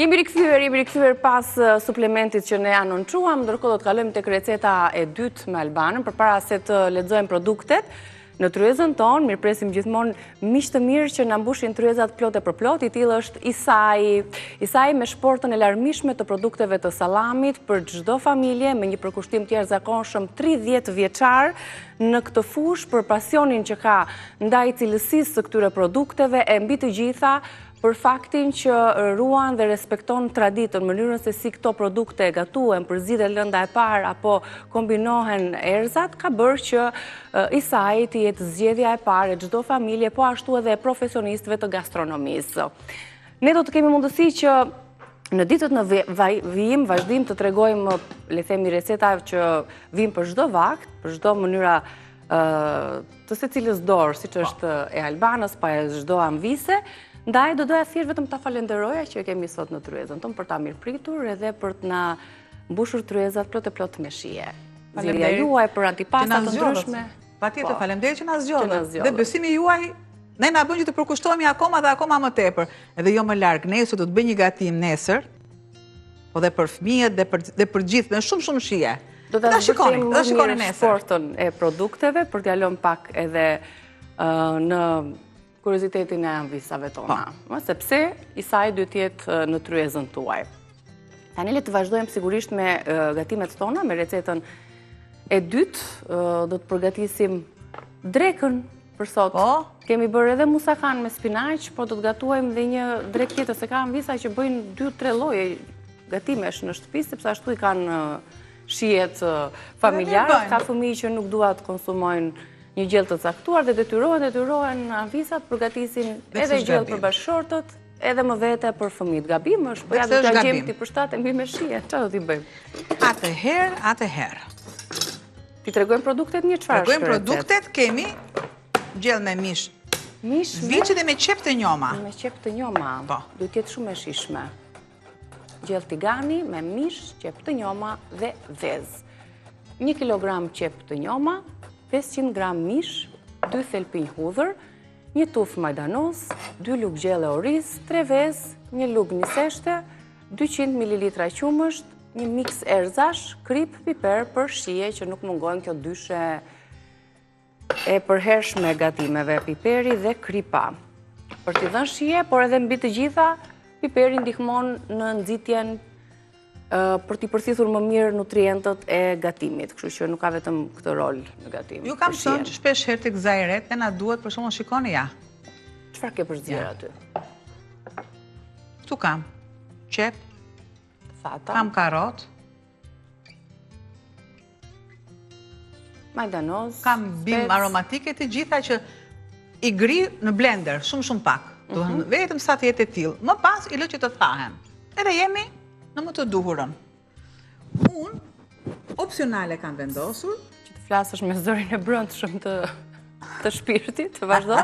Jemi rikthyer pas suplementit që ne anoncuam, ndërkohë do të kalojmë tek receta e dytë me Albanën, përpara se të lexojmë produktet. Në tryezën tonë, mirëpresim gjithmonë miq të mirë që na mbushin tryezat plotë për plot, i tillë është Isai me shportën e larmishme të produkteve të sallamit për çdo familje me një përkushtim të jashtëzakonshëm 30 vjeçar në këtë fushë për pasionin që ka ndaj cilësisë së këtyre produkteve e mbi të gjitha për faktin që ruan dhe respekton traditën, mënyrën se si këto produkte gatuhen, përzihet lënda e parë apo kombinohen erzat, ka bërë që Isai të jetë zgjedhja e parë e çdo familje, po ashtu edhe e profesionistëve të gastronomisë. Ne do të kemi mundësi që në ditët në vijim, vazhdim të tregojmë, le themi, receta që vijnë për çdo vakt, për çdo mënyra të secilës dorë, siç është e Albanës, pa e çdo anvise. Ndaj do doja thjesht vetëm ta falenderoja që e kemi sot në tryezën tonë për ta mirëpritur edhe për të na mbushur tryezat plot me shije. Zgjedhja juaj për antipasta të ndryshme. Patjetër, faleminderit që na zgjodhët. Dhe besimi juaj ne na bën që të përkushtohemi akoma dhe akoma më tepër. Edhe jo më larg. Nesër do të bëj një gatim nesër, po dhe për fëmijët dhe për gjithë me shumë shije. Do ta shikoni nesër sportën e produkteve për t'ia lënë pak edhe në kuriozitetin e anvisave tona, sepse Isai duhet të jetë në tryezën tuaj. Tani le të vazhdojmë sigurisht me gatimet tona, me recetën e dytë. Do të përgatisim drekën për sot. Kemi bërë edhe musakan me spinaq, po do të gatuajmë dhe një drek tjetër, se ka anvisa që bëjnë 2-3 lloje gatimesh në shtëpi, sepse ashtu i kanë shijet familjarë, ka fëmijë që nuk dua të konsumojnë një gjellë të caktuar dhe detyrohen anvisat përgatisin edhe gjellë për bashkëshortët, edhe më vete për fëmijët. Gabim është, po ja do t'ja gjejmë ti përshtatë mbi me shije. Çfarë do t'i bëjmë? Atëherë. Ti tregojmë produktet një çfarë? Tregojmë produktet, kemi gjellë me mish. Viçi dhe me qep të njoma. Me qep të njoma. Po. Duhet të jetë shumë e shishme. Gjellë tigani me mish, qep të njoma dhe vezë. 1 kilogram qep të njoma, 500 gram mish, 2 thelpinj hudhër, 1 tufë majdanos, 2 lugë gjelle oriz, 3 vezë, 1 lugë niseshte, 200 ml qumësht, 1 mix erzash, krip, piper për shije që nuk mungojnë kjo dyshe e përhershme gatimeve, piperi dhe kripa. Për t'i dhënë shije, por edhe mbi të gjitha, piperi ndihmon në nxitjen për t'i përthithur më mirë nutrientët e gatimit, kështu që nuk ka vetëm këtë rol në gatim. Ju kam thënë që shpesh herë tek zajret, ne na duhet për shembull shikoni ja. Çfarë ke për zgjer aty? Ktu kam qep, fata, kam karrot, majdanos, kam bim aromatike, të gjitha që i gri në blender, shumë pak. Do vetëm sa të jetë e tillë. Më pas i lë që të thahen. Edhe jemi në më të duhurën. Unë opsionale kam vendosur që të flasësh me zërin e brendshëm të shpirtit, të vazhdo.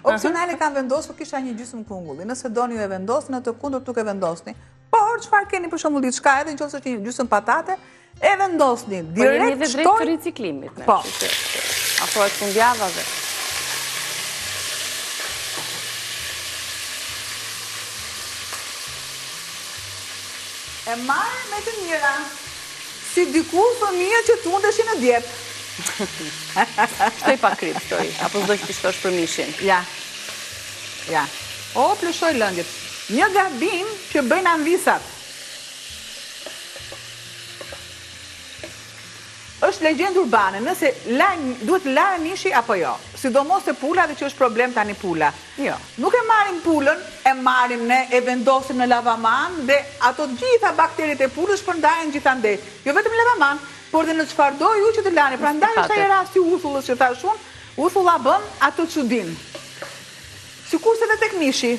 Opsionale kam vendosur, kisha një gjysmë kungulli. Nëse doni ju e vendosni, në të kundërt nuk e vendosni. Por çfarë keni për shembull diçka edhe nëse është një gjysmë patate, e vendosni direkt. Po jemi edhe drejt të riciklimit. Po. Afrohet fundjavave. E marrë me të mira, si dikur fëmijët që tundeshin në djetë. Shtoj pa krip, shtoj, apo s'do që t'i shtosh për mishin. Ja. O, plushoj lëndjet. Një gabim që bëjnë anvisat. Është legjendë urbane, nëse duhet larë mishi apo jo. Sidomos të pula dhe që është problem tani pula. Jo. Nuk e marrim pulën, e marrim ne, e vendosim në lavaman dhe ato gjitha bakterit e pulës shpërndahen gjithandej. Jo vetëm lavaman, por dhe në çfarë do ju që të lani. Prandaj është ai rasti i uthullës që thash unë, uthulla bën ato çudin. Sikurse edhe tek mishi.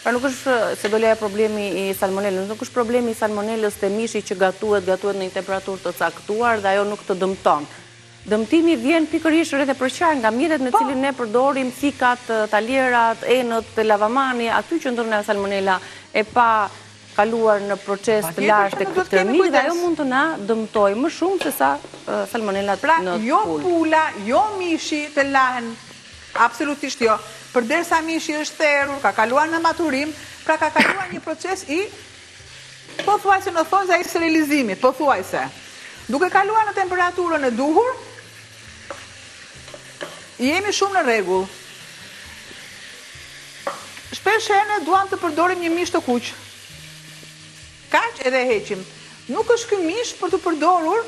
Pra nuk është se do leja problemi i salmonelës, nuk është problemi i salmonelës të mishi që gatuhet në një temperaturë të caktuar dhe ajo nuk të dëmton. Dëmtimi vjen pikërisht rreth e përqar nga mjetet në cilin ne përdorim, thikat, talierat, enët, lavamani, aty që ndodhen salmonela e pa kaluar në proces të lartë të termik dhe ajo mund të na dëmtojë më shumë se sa salmonelat në pulë. Jo pula, jo mishi të lahen, absolutisht jo. Përderisa mishi është therrur, ka kaluar në maturim, Pra ka kaluar një proces i pothuajse në thonjza i sterilizimit, pothuajse. Duke kaluar në temperaturën e duhur, jemi shumë në rregull. Shpesh ne duam të përdorim një mish të kuq. Kaq edhe heqim. Nuk është ky mish për të përdorur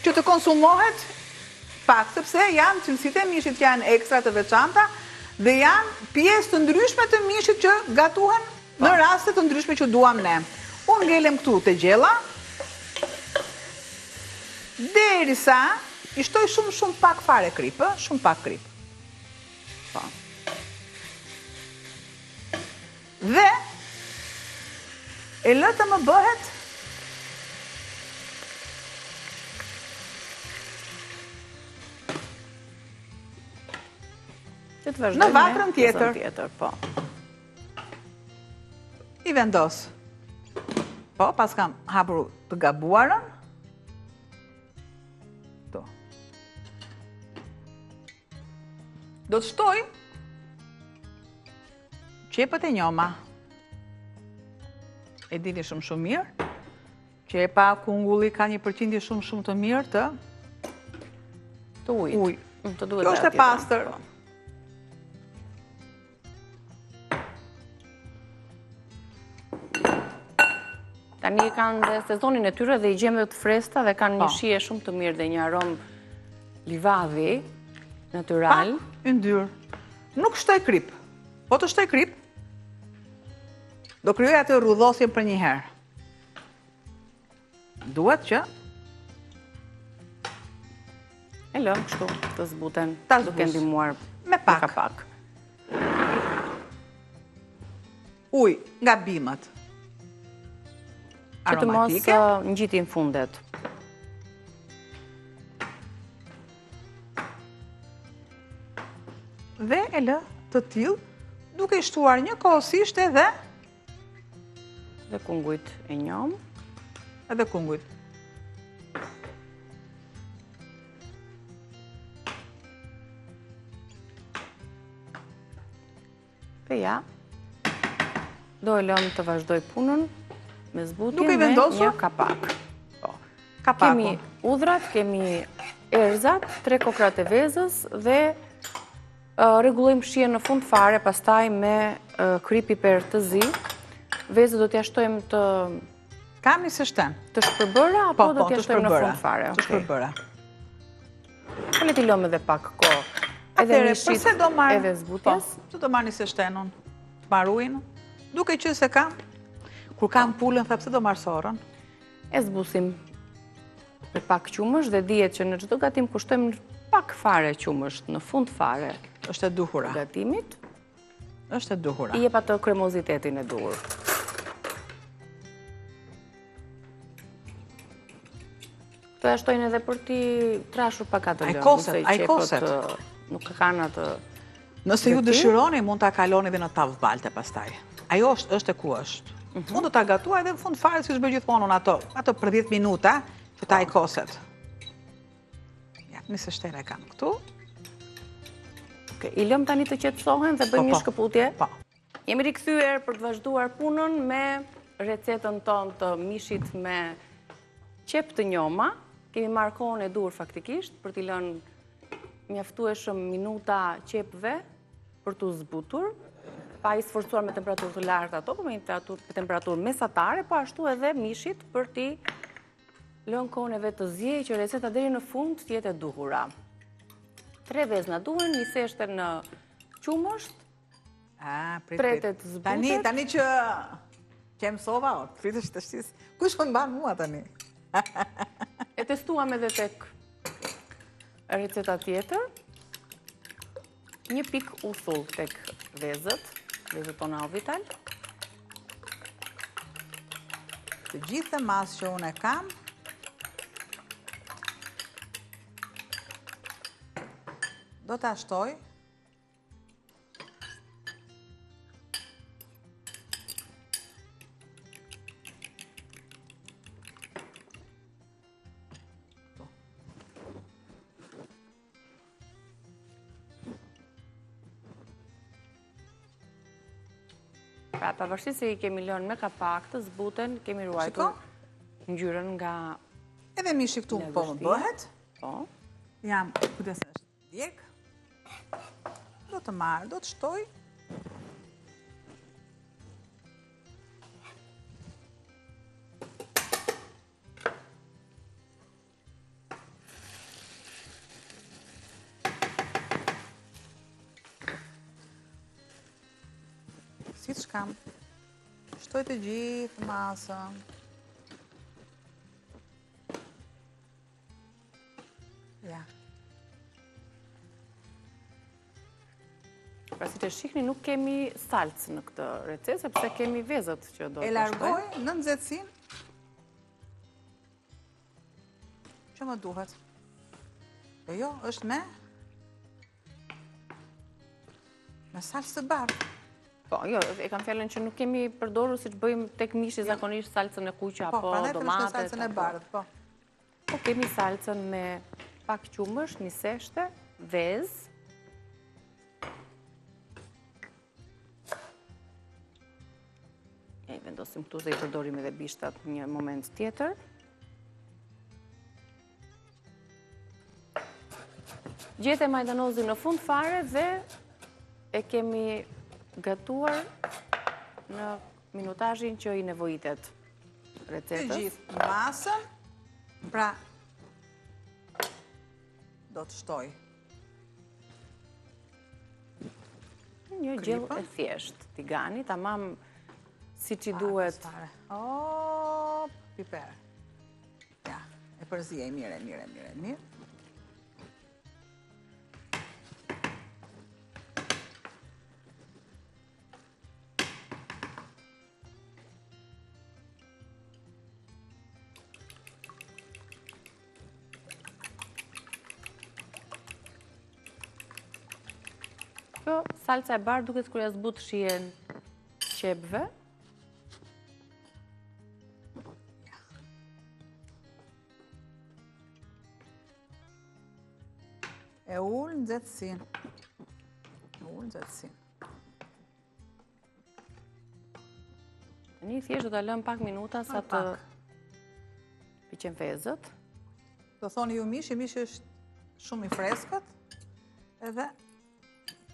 që të konsumohet pak, sepse janë cilësitë e mishit që janë ekstra të veçanta dhe janë pjesë të ndryshme të mishit që gatuhen në raste të ndryshme që duam ne. Unë ngelem këtu të gjella, derisa i shtoj shumë pak fare krip, shumë pak krip. Po. Dhe e lë të më bëhet në vatrën tjetër. Po. I vendos. Po, pas kam hapur të gabuarën. Do të shtoj qepët e njoma. E dini shumë mirë. Qepa, kungulli ka një përqindje shumë të mirë të ujë. Kjo është e pastër. Tani kanë dhe sezonin e tyre dhe i gjeme të fresta dhe kanë një shije shumë të mirë dhe një aromë livadhi, natural. Yndyrë. Nuk shtoj krip. Po të shtoj krip, do kryoj atë rrudhosjen për një herë. Duhet që e lëm kështu të zbuten, duke ndihmuar me pak. Ujë nga bimët që të mos ngjitin fundet. Dhe e lë të tillë, duke i shtuar një kohësisht edhe kungujt e njom. Edhe kungujt. Dhe ja, do e lëm të vazhdoj punën me zbutje me një kapak. Kemi udhrat, kemi erzat, 3 kokrat e vezës dhe rregullojmë shijen në fund fare, pastaj me krip piper të zi. Vezët do t'ja shtojmë të... Kam një sështen. Të shpërbëra, apo do t'ja shtojmë në fund fare? Të shpërbëra. Po le t'i lëmë edhe pak kohë. Edhe mishit edhe zbutjes. Që do marrë një sështenon, të marruin, duke që se kam. Kur kam pulën, thë pse do marrë sorën? E zbusim me pak qumësh dhe dihet që në çdo gatim kushtojmë pak fare qumësht në fund fare. Është e duhura. Gatimit. Është e duhura. I jep atë kremozitetin e duhur. Këto ja shtojnë edhe për t'i trashur pak atë lëndë. Ai koset. Nuk kanë atë... Nëse ju dëshironi, mund t'a kaloni dhe në tavë balte pastaj. Ajo është e ku është. Mund të t'a gatuaj dhe në fund fare, si është bërë gjithmonë ato për 10 minuta, që ta i koset. Ja, nisë shtere e kam këtu. I lëm tani të qetësohen dhe bëjmë një shkëputje. Po. Jemi rikthyer për të vazhduar punën me recetën tonë të mishit me qep të njoma. Kemi marrë kohën e dur faktikisht për t'i lënë mjaftueshëm minuta qepve për t'u zbutur, pa i sforcuar me temperaturë të lartë ato, por me temperaturë mesatare, po ashtu edhe mishit për t'i lënë kohën e vet të zjejë që receta deri në fund të jetë e duhura. 3 vezë na duhen, një seshte në qumësht, 3 zbutet. Tani që e mësova, pritësh të shtis, kush më mban mua tani? E testuam edhe tek receta tjetër, një pik uthull tek vezët tona Orbital. Të gjithë masë që unë e kam, do t'a shtoj Pra, pavarësisht se i kemi lënë me kapak të zbuten, kemi ruajtur ngjyrën nga edhe mishi këtu po më bëhet. Po. Jam, kujdes është djeg. Do të marr, do të shtoj. Si të shkam, shtoj të gjithë masën. Ja. Pra si të shikni, nuk kemi salcë në këtë recetë, sepse kemi vezët që do të shtojmë. E largoj në nxehtësinë që më duhet. E jo, është me salcë të bardhë. Po, jo, e kam fjallën që nuk kemi përdorur si që bëjmë tek mishi zakonisht salcën e kuqe apo domatet. Po, prandaj salcën e bardhë, po. Po, kemi salcën me pak qumësh, një seshte, vezë. E vendosim këtu se i përdorim edhe bishtat një moment tjetër. Gjete majdanozin në fund fare dhe e kemi gatuar në minutazhin që i nevojitet recetës. Të gjithë masën, pra do të shtoj. Një gjellë e thjesht, tigani, tamam si që duhet. O, piper. Ja, e përzije, mire. Kjo salca e bardhë duket kur ja zbut shijen qepëve. E ullë nxehtësinë. Tani thjesht do ta lëm pak minuta sa të piqen vezët. Do thoni ju mishi është shumë i freskët, edhe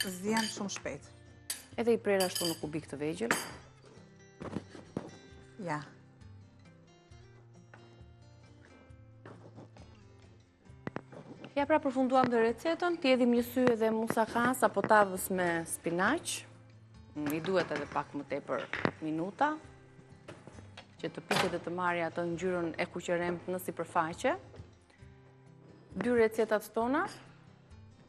zjen shumë shpejt. Edhe i prerë ashtu në kubik të vegjël. Ja. Ja, pra përfunduam dhe recetën, t'jedhim një sy edhe musakans apo tavës me spinaq. I duhet edhe pak më tepër minuta, që të piqet dhe të marrë atë ngjyrën e kuqeremt në sipërfaqe. 2 recetat tona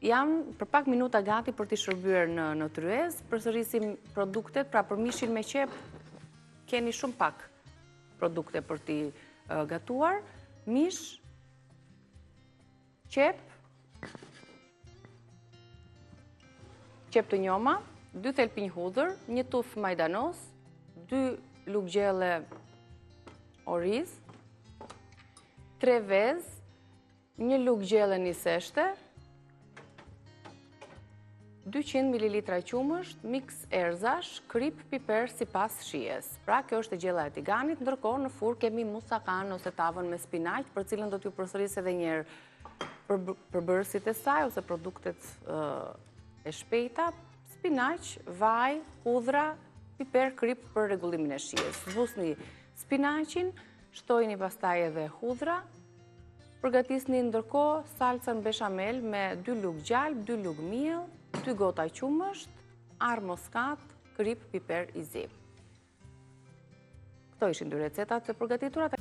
janë për pak minuta gati për t'i shërbyer në tryez. Përsërisim produktet, pra për mishin me qep keni shumë pak produkte për t'i gatuar. Mish, qep të njoma, 2 thelpinj hudhër, 1 tuf majdanos, 2 lugë gjelle oriz, 3 vezë, 1 lugë gjelle niseshte, 200 ml qumësht, miks erzash, krip, piper sipas shijes. Pra, kjo është e gjella e tiganit, ndërkohë në furrë kemi musakan ose tavën me spinaq, për cilën do t'ju përsëris edhe njerë përbërësit e saj ose produktet e shpejta, spinaq, vaj, hudhra, piper, krip për rregullimin e shijes. Zbusni spinaqin, shtojni pastaj edhe hudhra, përgatisni ndërkohë salcën bechamel me 2 lugë gjalp, 2 lugë miell, 2 gota qumësht, arë moskat, krip, piper i zi. Këto ishin 2 recetat e përgatitura.